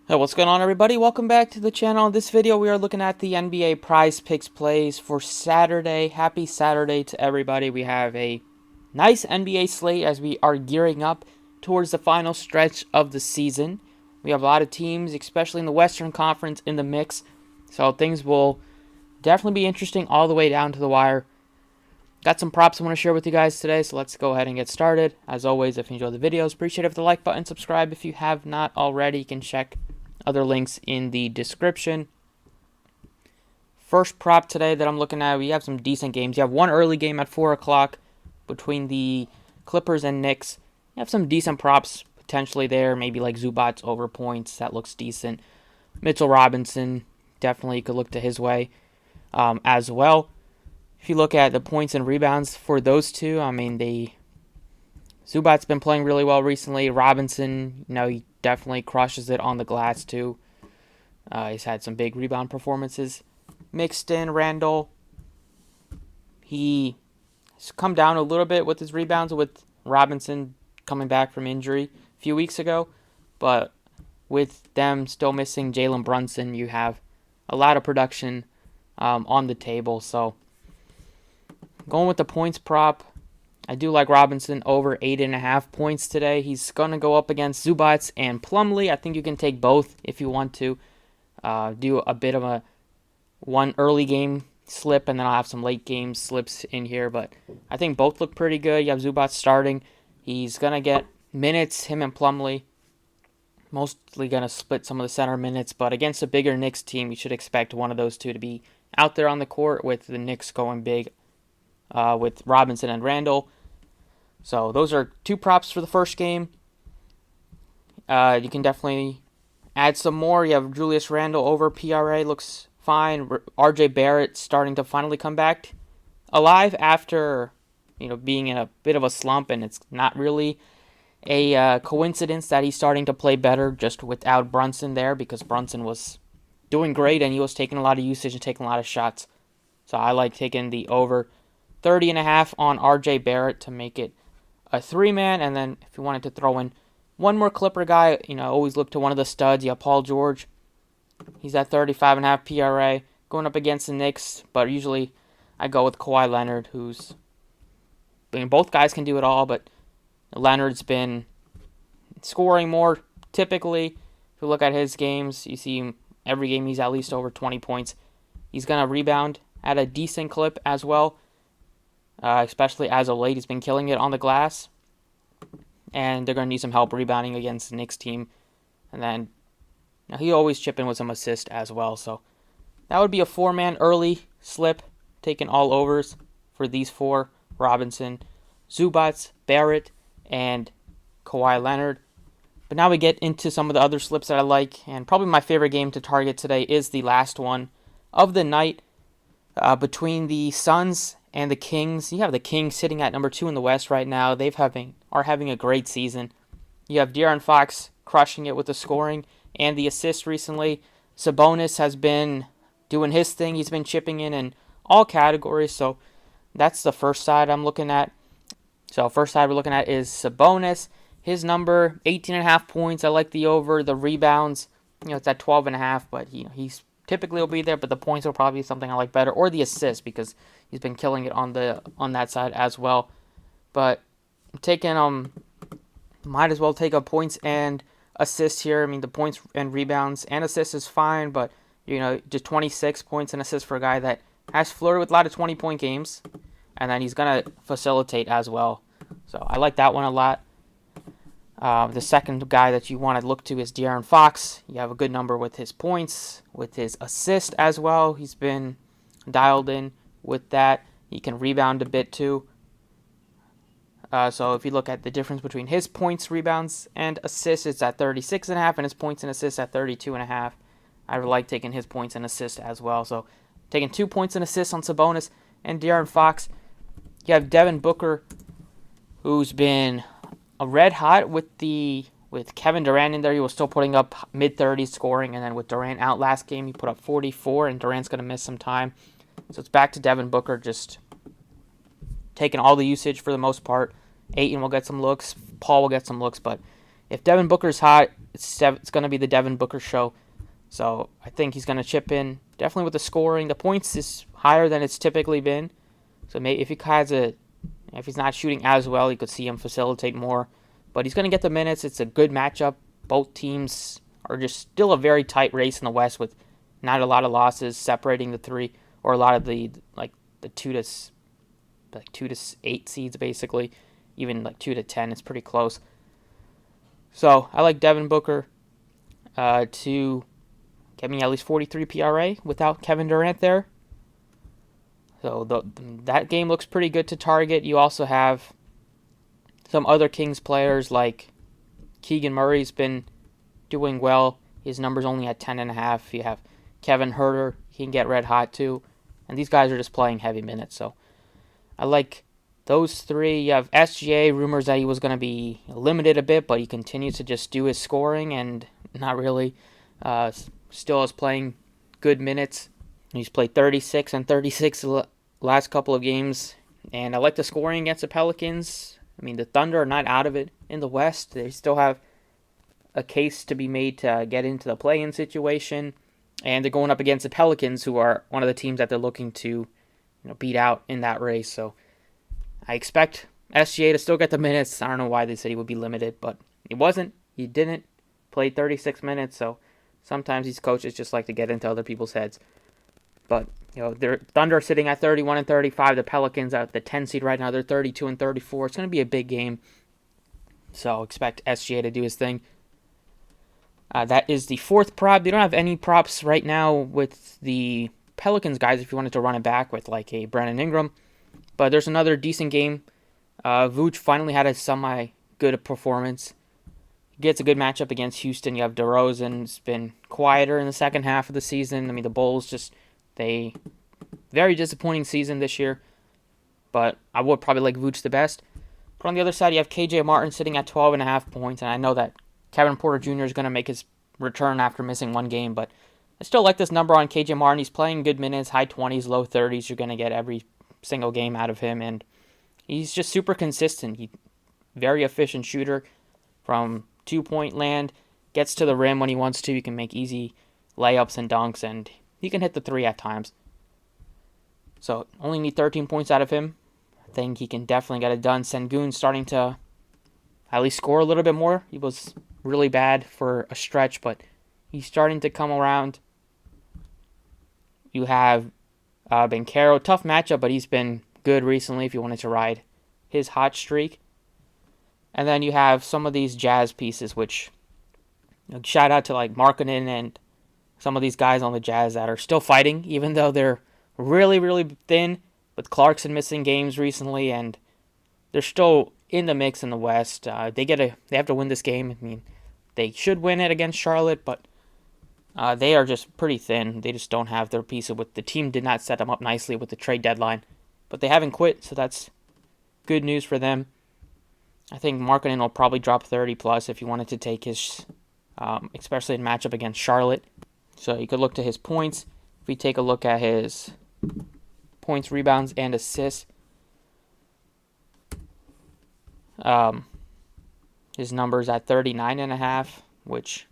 Hey, what's going on, everybody? Welcome back to the channel. In this video, we are looking at the NBA Prize Picks plays for Saturday. Happy Saturday to everybody. We have a nice NBA slate as we are gearing up towards the final stretch of the season. We have a lot of teams, especially in the Western Conference, in the mix. So things will definitely be interesting all the way down to the wire. Got some props I want to share with you guys today, so let's go ahead and get started. As always, if you enjoy the videos, appreciate it if the like button, subscribe if you have not already. You can check other links in the description. First prop today that I'm looking at, we have some decent games. You have one early game at 4 o'clock between the Clippers and Knicks. You have some decent props potentially there, maybe like Zubac's over points. That looks decent. Mitchell Robinson, definitely could look to his way as well. If you look at the points and rebounds for those two, I mean, Zubac's been playing really well recently. Robinson, he definitely crushes it on the glass too. He's had some big rebound performances. Mixed in Randall, he's come down a little bit with his rebounds with Robinson coming back from injury a few weeks ago. But with them still missing Jalen Brunson, you have a lot of production on the table. So going with the points prop, I do like Robinson over 8.5 points today. He's going to go up against Zubac and Plumlee. I think you can take both if you want to. Do a bit of one early game slip, and then I'll have some late game slips in here. But I think both look pretty good. You have Zubac starting. He's going to get minutes, him and Plumlee. Mostly going to split some of the center minutes. But against a bigger Knicks team, you should expect one of those two to be out there on the court with the Knicks going big with Robinson and Randall. So those are two props for the first game. You can definitely add some more. You have Julius Randle over PRA, looks fine. RJ Barrett starting to finally come back alive after being in a bit of a slump, and it's not really a coincidence that he's starting to play better just without Brunson there, because Brunson was doing great and he was taking a lot of usage and taking a lot of shots. So I like taking the over 30.5 on RJ Barrett to make it a 3-man, and then if you wanted to throw in one more Clipper guy, always look to one of the studs. You have Paul George. He's at 35.5 PRA, going up against the Knicks, but usually I go with Kawhi Leonard, both guys can do it all, but Leonard's been scoring more typically. If you look at his games, you see him every game he's at least over 20 points. He's going to rebound at a decent clip as well. Especially as of late, he's been killing it on the glass. And they're going to need some help rebounding against the Knicks team. And then he always chip in with some assist as well. So that would be a 4-man early slip, taking all overs for these four: Robinson, Zubac, Barrett, and Kawhi Leonard. But now we get into some of the other slips that I like. And probably my favorite game to target today is the last one of the night between the Suns and the Kings. You have the Kings sitting at number 2 in the West right now. Are having a great season. You have De'Aaron Fox crushing it with the scoring and the assists recently. Sabonis has been doing his thing. He's been chipping in all categories. So that's the first side I'm looking at. So first side we're looking at is Sabonis. His number, 18.5 points. I like the over. The rebounds, it's at 12.5, but he's typically will be there, but the points will probably be something I like better, or the assists, because he's been killing it on that side as well. But I'm taking might as well take a points and assists here. I mean, the points and rebounds and assists is fine, but just 26 points and assists for a guy that has flirted with a lot of 20-point games, and then he's gonna facilitate as well. So I like that one a lot. The second guy that you want to look to is De'Aaron Fox. You have a good number with his points, with his assist as well. He's been dialed in with that. He can rebound a bit too. So if you look at the difference between his points, rebounds, and assists, it's at 36.5, and his points and assists at 32.5. I would like taking his points and assists as well. So taking 2 points and assists on Sabonis and De'Aaron Fox. You have Devin Booker, who's been a red hot with Kevin Durant in there. He was still putting up mid-30s scoring, and then with Durant out last game, he put up 44, and Durant's going to miss some time. So it's back to Devin Booker just taking all the usage for the most part. Ayton will get some looks. Paul will get some looks. But if Devin Booker's hot, it's going to be the Devin Booker show. So I think he's going to chip in definitely with the scoring. The points is higher than it's typically been. So maybe if he's not shooting as well, you could see him facilitate more. But he's going to get the minutes. It's a good matchup. Both teams are just still a very tight race in the West with not a lot of losses separating the three or a lot of the 2 to 8 seeds basically. Even 2 to 10, it's pretty close. So I like Devin Booker to get me at least 43 PRA without Kevin Durant there. So that game looks pretty good to target. You also have some other Kings players like Keegan Murray's been doing well. His number's only at 10.5. You have Kevin Huerter. He can get red hot too. And these guys are just playing heavy minutes. So I like those three. You have SGA. Rumors that he was going to be limited a bit, but he continues to just do his scoring and not really. Still is playing good minutes. He's played 36 and 36 the last couple of games. And I like the scoring against the Pelicans. I mean, the Thunder are not out of it in the West. They still have a case to be made to get into the play-in situation. And they're going up against the Pelicans, who are one of the teams that they're looking to beat out in that race. So I expect SGA to still get the minutes. I don't know why they said he would be limited, but he wasn't. He didn't. Played 36 minutes, so sometimes these coaches just like to get into other people's heads. But, their Thunder are sitting at 31 and 35. The Pelicans at the 10 seed right now. They're 32 and 34. It's going to be a big game. So expect SGA to do his thing. That is the fourth prop. They don't have any props right now with the Pelicans guys if you wanted to run it back with like a Brandon Ingram. But there's another decent game. Vooch finally had a semi-good performance. Gets a good matchup against Houston. You have DeRozan's been quieter in the second half of the season. I mean, the Bulls very disappointing season this year. But I would probably like Vooch the best. But on the other side, you have KJ Martin sitting at 12.5 points. And I know that Kevin Porter Jr. is going to make his return after missing one game. But I still like this number on KJ Martin. He's playing good minutes, high 20s, low 30s. You're going to get every single game out of him. And he's just super consistent. He's very efficient shooter from 2-point land. Gets to the rim when he wants to. He can make easy layups and dunks. And he can hit the three at times. So only need 13 points out of him. I think he can definitely get it done. Sengun's starting to at least score a little bit more. He was really bad for a stretch, but he's starting to come around. You have Banchero. Tough matchup, but he's been good recently if you wanted to ride his hot streak. And then you have some of these Jazz pieces, which shout out to like Markkanen and some of these guys on the Jazz that are still fighting, even though they're really, really thin, with Clarkson missing games recently, and they're still in the mix in the West. They have to win this game. I mean, they should win it against Charlotte, but they are just pretty thin. They just don't have their piece of what the team did not set them up nicely with the trade deadline. But they haven't quit, so that's good news for them. I think Markkanen will probably drop 30 plus if you wanted to take his, especially in matchup against Charlotte. So you could look to his points. If we take a look at his points, rebounds, and assists, his numbers at 39.5, which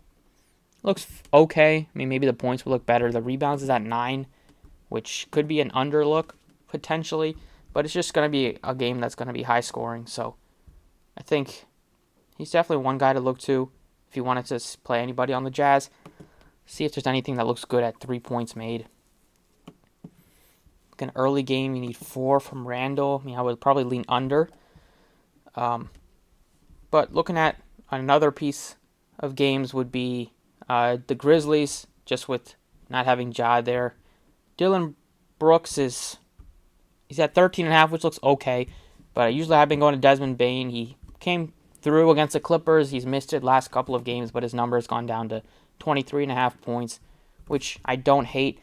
looks okay. I mean, maybe the points will look better. The rebounds is at 9, which could be an underlook potentially, but it's just going to be a game that's going to be high scoring. So I think he's definitely one guy to look to if you wanted to play anybody on the Jazz. See if there's anything that looks good at 3 points made. Like an early game, you need 4 from Randall. I mean, I would probably lean under. But looking at another piece of games would be the Grizzlies, just with not having Ja there. Dylan Brooks he's at 13.5, which looks okay. But usually I've been going to Desmond Bane. He came through against the Clippers. He's missed it last couple of games, but his number has gone down to 23.5 points, which I don't hate.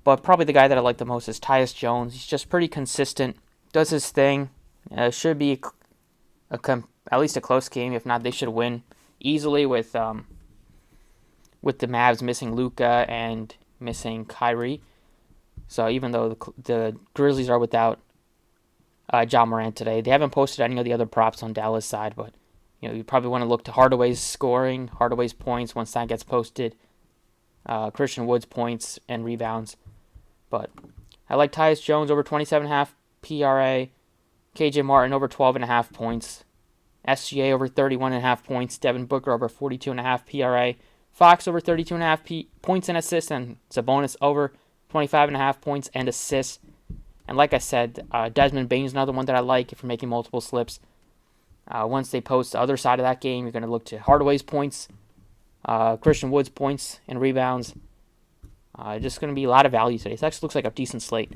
But probably the guy that I like the most is Tyus Jones. He's just pretty consistent, does his thing. Should be at least a close game. If not, they should win easily with the Mavs missing Luka and missing Kyrie. So even though the Grizzlies are without Ja Morant today, they haven't posted any of the other props on Dallas' side, but You probably want to look to Hardaway's scoring, Hardaway's points once that gets posted, Christian Wood's points and rebounds. But I like Tyus Jones over 27.5 PRA, KJ Martin over 12.5 points, SGA over 31.5 points, Devin Booker over 42.5 PRA, Fox over 32.5 points and assists, and Sabonis over 25.5 points and assists. And like I said, Desmond Bain is another one that I like if you're making multiple slips. Once they post the other side of that game, you're going to look to Hardaway's points, Christian Wood's points and rebounds. Just going to be a lot of value today. This actually looks like a decent slate.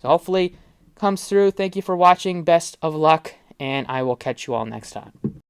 So hopefully comes through. Thank you for watching. Best of luck, and I will catch you all next time.